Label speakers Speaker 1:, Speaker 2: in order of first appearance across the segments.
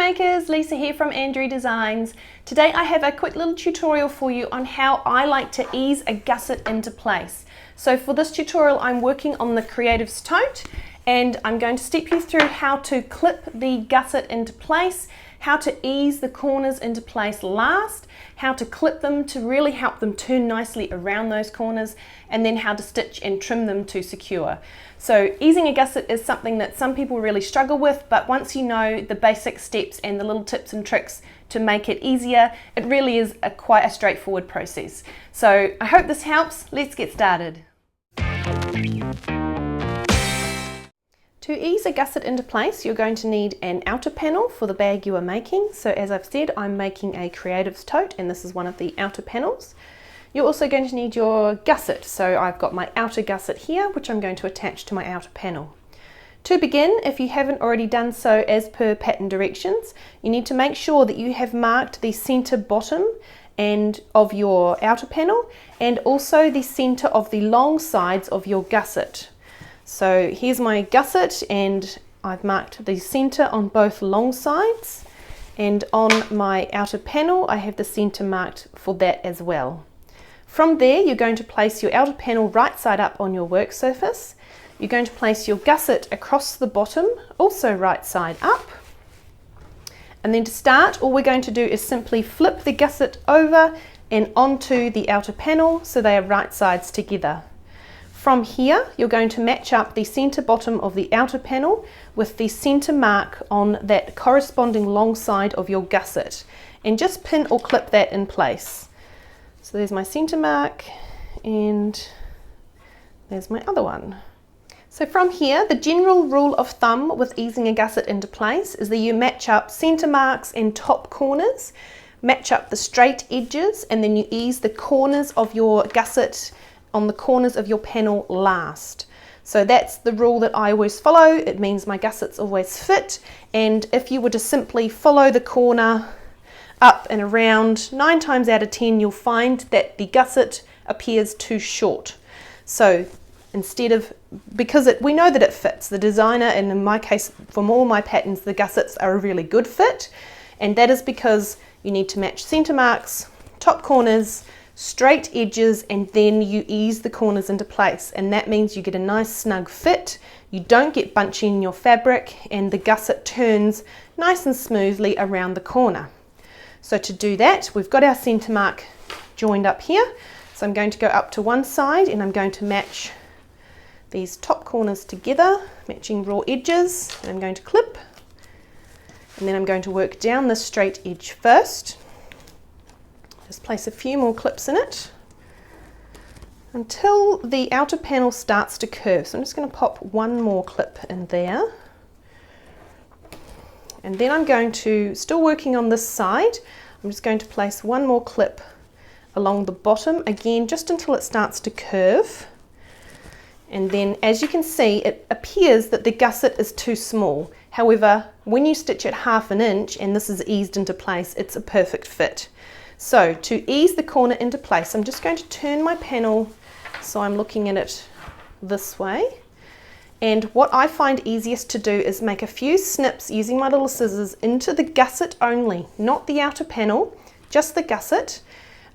Speaker 1: makers, Lisa here from Andrie Designs. Today I have a quick little tutorial for you on how I like to ease a gusset into place. So for this tutorial I'm working on the Creatives tote and I'm going to step you through how to clip the gusset into place, how to ease the corners into place last, how to clip them to really help them turn nicely around those corners, and then how to stitch and trim them to secure. So easing a gusset is something that some people really struggle with, but once you know the basic steps and the little tips and tricks to make it easier, it really is quite a straightforward process. So I hope this helps. Let's get started. To ease a gusset into place, you're going to need an outer panel for the bag you are making. So as I've said, I'm making a Creatives tote and this is one of the outer panels. You're also going to need your gusset. So I've got my outer gusset here, which I'm going to attach to my outer panel. To begin, if you haven't already done so as per pattern directions, you need to make sure that you have marked the center bottom and of your outer panel and also the center of the long sides of your gusset. So here's my gusset and I've marked the center on both long sides, and on my outer panel I have the center marked for that as well. From there you're going to place your outer panel right side up on your work surface. You're going to place your gusset across the bottom, also right side up. And then to start, all we're going to do is simply flip the gusset over and onto the outer panel so they are right sides together. From here, you're going to match up the center bottom of the outer panel with the center mark on that corresponding long side of your gusset, and just pin or clip that in place. So there's my center mark and there's my other one. So from here, the general rule of thumb with easing a gusset into place is that you match up center marks and top corners, match up the straight edges, and then you ease the corners of your gusset on the corners of your panel last. So that's the rule that I always follow. It means my gussets always fit, and if you were to simply follow the corner up and around, 9 times out of 10 you'll find that the gusset appears too short. So instead of, because we know that it fits, the designer, and in my case from all my patterns the gussets are a really good fit, and that is because you need to match center marks, top corners, straight edges, and then you ease the corners into place, and that means you get a nice snug fit, you don't get bunchy in your fabric, and the gusset turns nice and smoothly around the corner. So to do that, we've got our center mark joined up here, so I'm going to go up to one side and I'm going to match these top corners together, matching raw edges, and I'm going to clip, and then I'm going to work down this straight edge first. Just place a few more clips in it until the outer panel starts to curve. So I'm just going to pop one more clip in there. And then I'm going to, still working on this side, I'm just going to place one more clip along the bottom, again just until it starts to curve. And then as you can see, it appears that the gusset is too small. However, when you stitch it 1/2 inch and this is eased into place, it's a perfect fit. So to ease the corner into place, I'm just going to turn my panel so I'm looking at it this way. And what I find easiest to do is make a few snips using my little scissors into the gusset only, not the outer panel, just the gusset,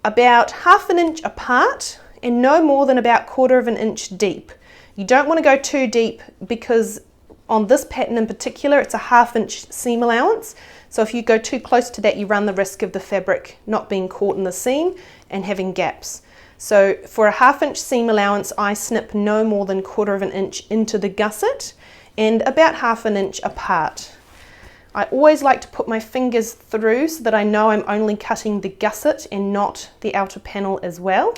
Speaker 1: about 1/2 inch apart and no more than about 1/4 inch deep. You don't want to go too deep because on this pattern in particular, it's a 1/2 inch seam allowance. So if you go too close to that, you run the risk of the fabric not being caught in the seam and having gaps. So for a 1/2 inch seam allowance, I snip no more than 1/4 inch into the gusset and about 1/2 inch apart. I always like to put my fingers through so that I know I'm only cutting the gusset and not the outer panel as well.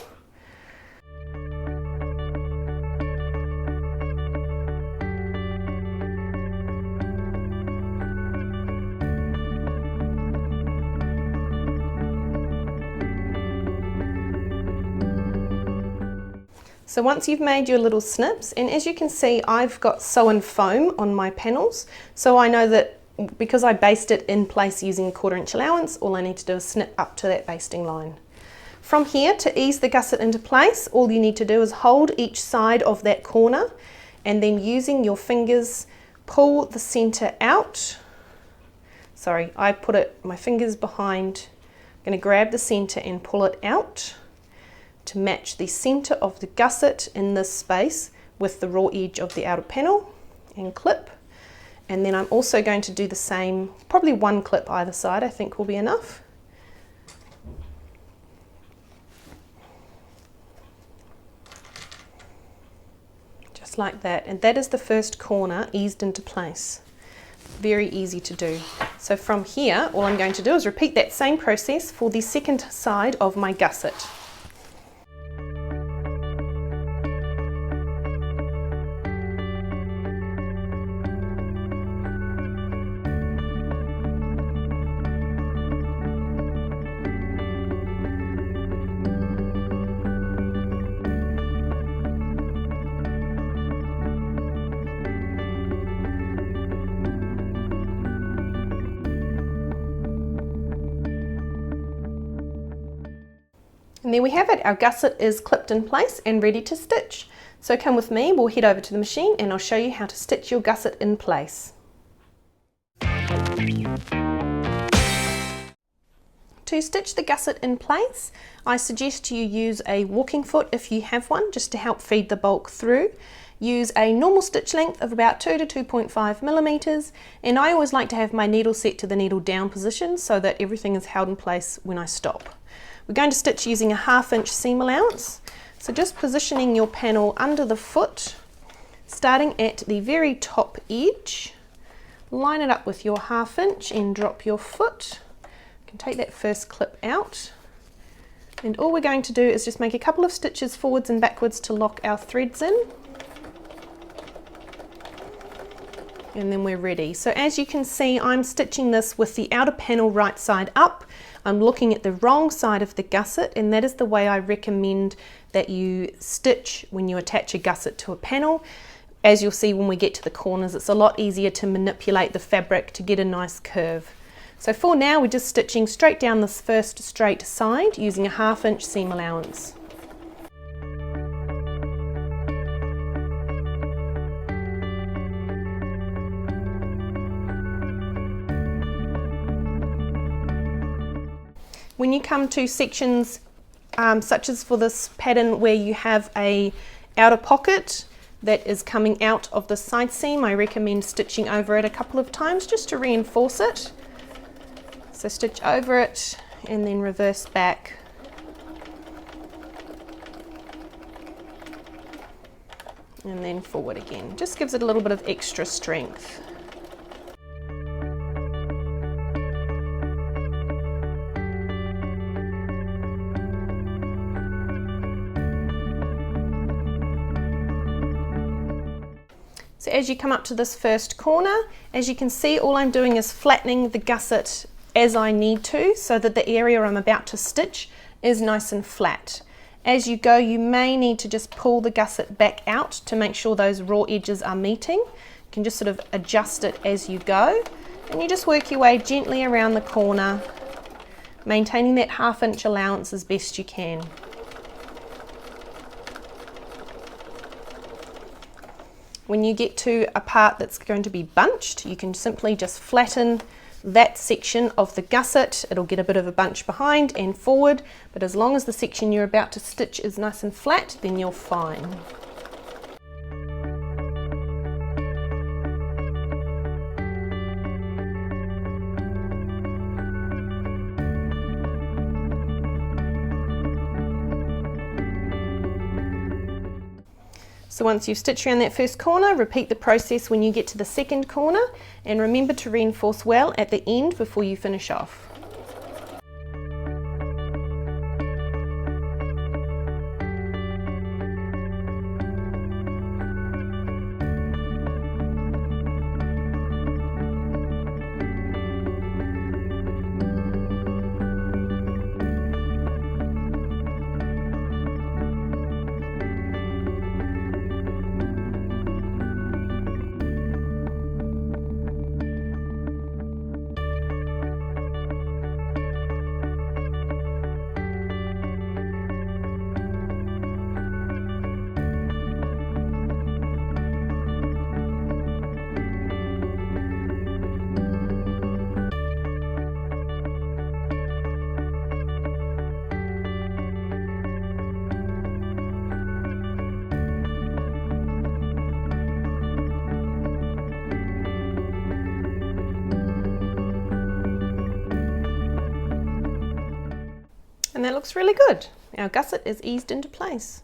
Speaker 1: So once you've made your little snips, and as you can see I've got sew and foam on my panels, so I know that because I basted it in place using 1/4 inch allowance, all I need to do is snip up to that basting line. From here, to ease the gusset into place, all you need to do is hold each side of that corner and then using your fingers pull the center out sorry, I put it, my fingers behind. I'm going to grab the center and pull it out to match the center of the gusset in this space with the raw edge of the outer panel, and clip. And then I'm also going to do the same, probably one clip either side I think will be enough. Just like that, and that is the first corner eased into place. Very easy to do. So from here, all I'm going to do is repeat that same process for the second side of my gusset. And there we have it, our gusset is clipped in place and ready to stitch. So come with me, we'll head over to the machine and I'll show you how to stitch your gusset in place. To stitch the gusset in place, I suggest you use a walking foot if you have one, just to help feed the bulk through. Use a normal stitch length of about 2 to 2.5 millimeters, and I always like to have my needle set to the needle down position so that everything is held in place when I stop. We're going to stitch using a 1/2 inch seam allowance, so just positioning your panel under the foot, starting at the very top edge, line it up with your 1/2 inch and drop your foot. You can take that first clip out, and all we're going to do is just make a couple of stitches forwards and backwards to lock our threads in, and then we're ready. So as you can see, I'm stitching this with the outer panel right side up. I'm looking at the wrong side of the gusset, and that is the way I recommend that you stitch when you attach a gusset to a panel. As you'll see when we get to the corners, it's a lot easier to manipulate the fabric to get a nice curve. So for now, we're just stitching straight down this first straight side using a 1/2 inch seam allowance. When you come to sections such as for this pattern where you have a outer pocket that is coming out of the side seam, I recommend stitching over it a couple of times just to reinforce it. So stitch over it and then reverse back. And then forward again. Just gives it a little bit of extra strength. So as you come up to this first corner, as you can see, all I'm doing is flattening the gusset as I need to, so that the area I'm about to stitch is nice and flat. As you go, you may need to just pull the gusset back out to make sure those raw edges are meeting. You can just sort of adjust it as you go, and you just work your way gently around the corner, maintaining that 1/2 inch allowance as best you can. When you get to a part that's going to be bunched, you can simply just flatten that section of the gusset. It'll get a bit of a bunch behind and forward, but as long as the section you're about to stitch is nice and flat, then you're fine. So once you've stitched around that first corner, repeat the process when you get to the second corner, and remember to reinforce well at the end before you finish off. And that looks really good. Our gusset is eased into place.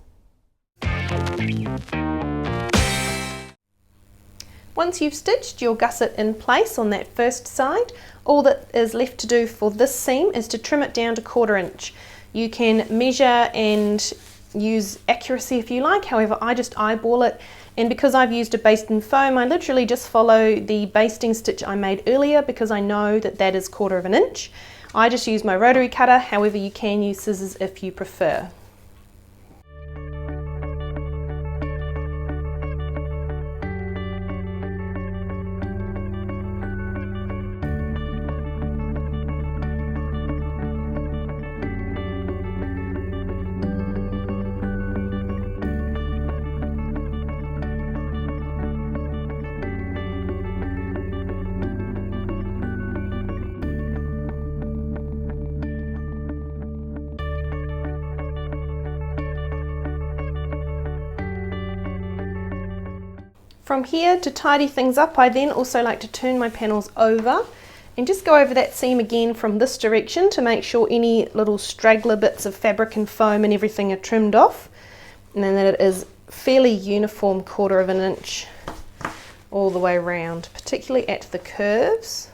Speaker 1: Once you've stitched your gusset in place on that first side, all that is left to do for this seam is to trim it down to 1/4 inch. You can measure and use accuracy if you like, however I just eyeball it, and because I've used a basting foam, I literally just follow the basting stitch I made earlier because I know that that is 1/4 inch. I just use my rotary cutter, however you can use scissors if you prefer. From here, to tidy things up, I then also like to turn my panels over and just go over that seam again from this direction to make sure any little straggler bits of fabric and foam and everything are trimmed off, and then that it is fairly uniform 1/4 inch all the way around, particularly at the curves.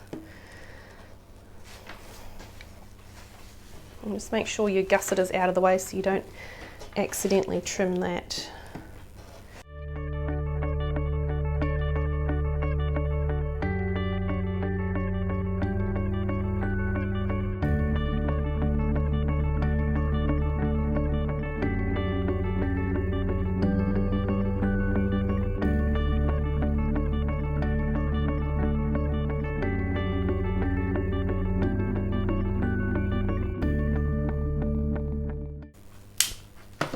Speaker 1: And just make sure your gusset is out of the way so you don't accidentally trim that.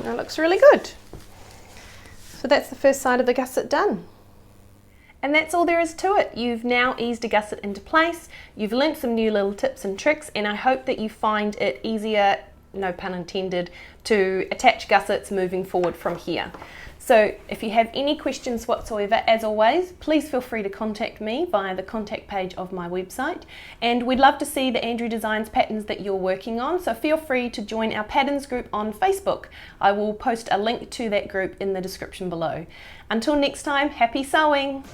Speaker 1: That looks really good. So that's the first side of the gusset done. And that's all there is to it. You've now eased a gusset into place, you've learnt some new little tips and tricks, and I hope that you find it easier, no pun intended, to attach gussets moving forward from here. So if you have any questions whatsoever, as always, please feel free to contact me via the contact page of my website. And we'd love to see the Andrie Designs patterns that you're working on, so feel free to join our patterns group on Facebook. I will post a link to that group in the description below. Until next time, happy sewing!